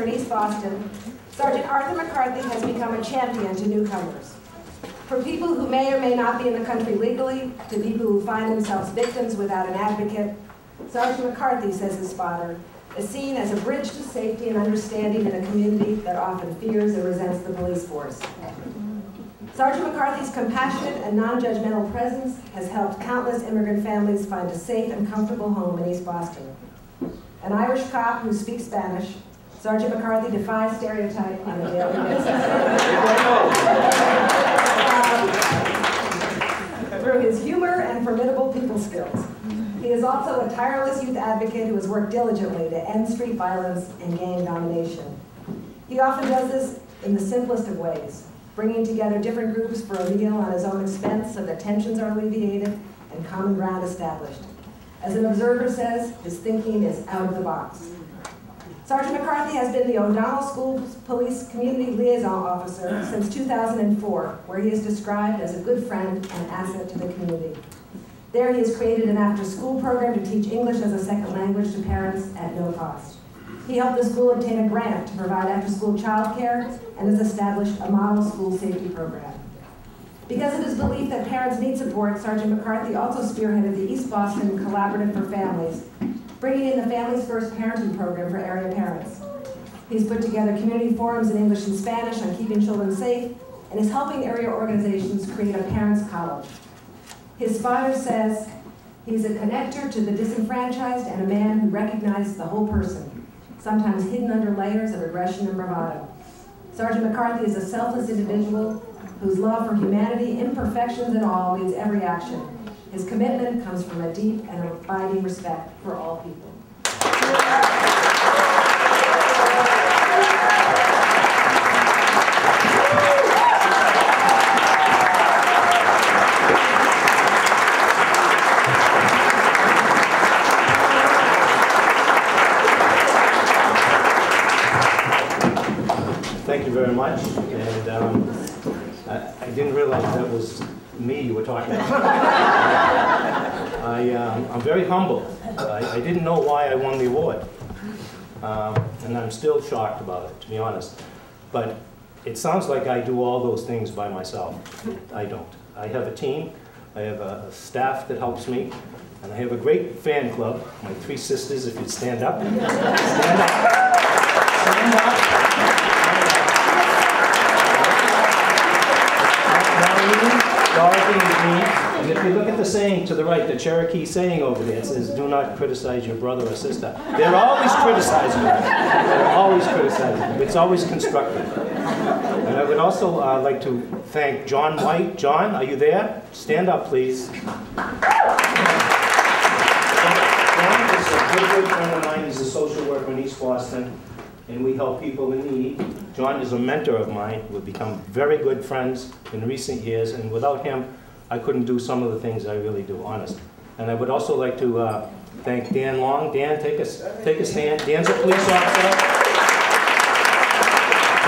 in East Boston, Sergeant Arthur McCarthy has become a champion to newcomers. From people who may or may not be in the country legally, to people who find themselves victims without an advocate, Sergeant McCarthy, says his father, is seen as a bridge to safety and understanding in a community that often fears and resents the police force. Sergeant McCarthy's compassionate and non-judgmental presence has helped countless immigrant families find a safe and comfortable home in East Boston. An Irish cop who speaks Spanish, Sergeant McCarthy defies stereotype on a daily basis. Through his humor and formidable people skills. He is also a tireless youth advocate who has worked diligently to end street violence and gang domination. He often does this in the simplest of ways, bringing together different groups for a meal on his own expense so that tensions are alleviated and common ground established. As an observer says, his thinking is out of the box. Sergeant McCarthy has been the O'Donnell School Police Community Liaison Officer since 2004, where he is described as a good friend and asset to the community. There he has created an after-school program to teach English as a second language to parents at no cost. He helped the school obtain a grant to provide after-school childcare and has established a model school safety program. Because of his belief that parents need support, Sergeant McCarthy also spearheaded the East Boston Collaborative for Families, bringing in the Families First Parenting Program for area parents. He's put together community forums in English and Spanish on keeping children safe, and is helping area organizations create a parents' college. His father says he's a connector to the disenfranchised and a man who recognizes the whole person, sometimes hidden under layers of aggression and bravado. Sergeant McCarthy is a selfless individual whose love for humanity, imperfections and all, leads every action. His commitment comes from a deep and abiding respect for all people. Thank you very much. And I didn't realize that was me you were talking about. I'm very humbled. I didn't know why I won the award. And I'm still shocked about it, to be honest. But it sounds like I do all those things by myself. I don't. I have a team. I have a staff that helps me. And I have a great fan club. My three sisters, if you'd stand up. Stand up. Stand up. Dorothy is me, and if you look at the saying to the right, the Cherokee saying over there, it says, "Do not criticize your brother or sister." They're always criticizing you. They're always criticizing you. It's always constructive. And I would also like to thank John White. John, are you there? Stand up, please. John is a good friend of mine. He's a social worker in East Boston, and we help people in need. John is a mentor of mine. We've become very good friends in recent years, and without him, I couldn't do some of the things I really do, honest. And I would also like to thank Dan Long. Dan, take a stand. Dan's a police officer.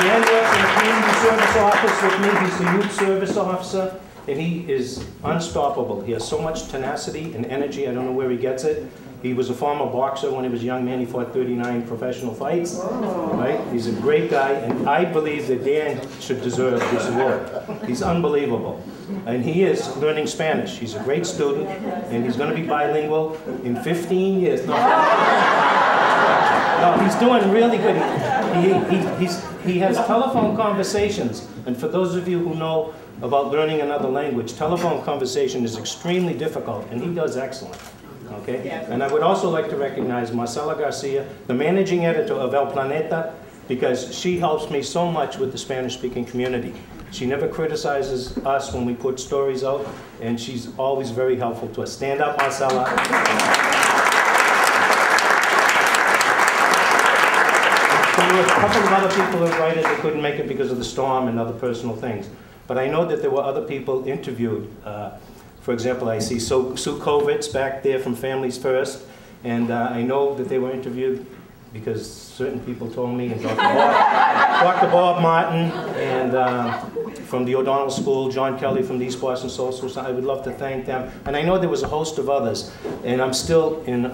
Dan works in the community service office with me. He's the youth service officer, and he is unstoppable. He has so much tenacity and energy. I don't know where he gets it. He was a former boxer when he was a young man. He fought 39 professional fights. Right? He's a great guy, and I believe that Dan should deserve this award. He's unbelievable. And he is learning Spanish. He's a great student, and he's going to be bilingual in 15 years. No, he's doing really good. He has telephone conversations, and for those of you who know about learning another language, telephone conversation is extremely difficult, and he does excellent. Okay? And I would also like to recognize Marcela Garcia, the managing editor of El Planeta, because she helps me so much with the Spanish-speaking community. She never criticizes us when we put stories out, and she's always very helpful to us. Stand up, Marcela. There were a couple of other people invited that couldn't make it because of the storm and other personal things. But I know that there were other people interviewed. For example, I see Sue Kovitz back there from Families First, and I know that they were interviewed because certain people told me, and Dr. Bob Martin, and from the O'Donnell School, John Kelly from the East Boston Social Society. I would love to thank them. And I know there was a host of others, and I'm still in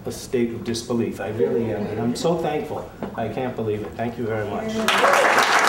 a state of disbelief. I really am, and I'm so thankful. I can't believe it. Thank you very much.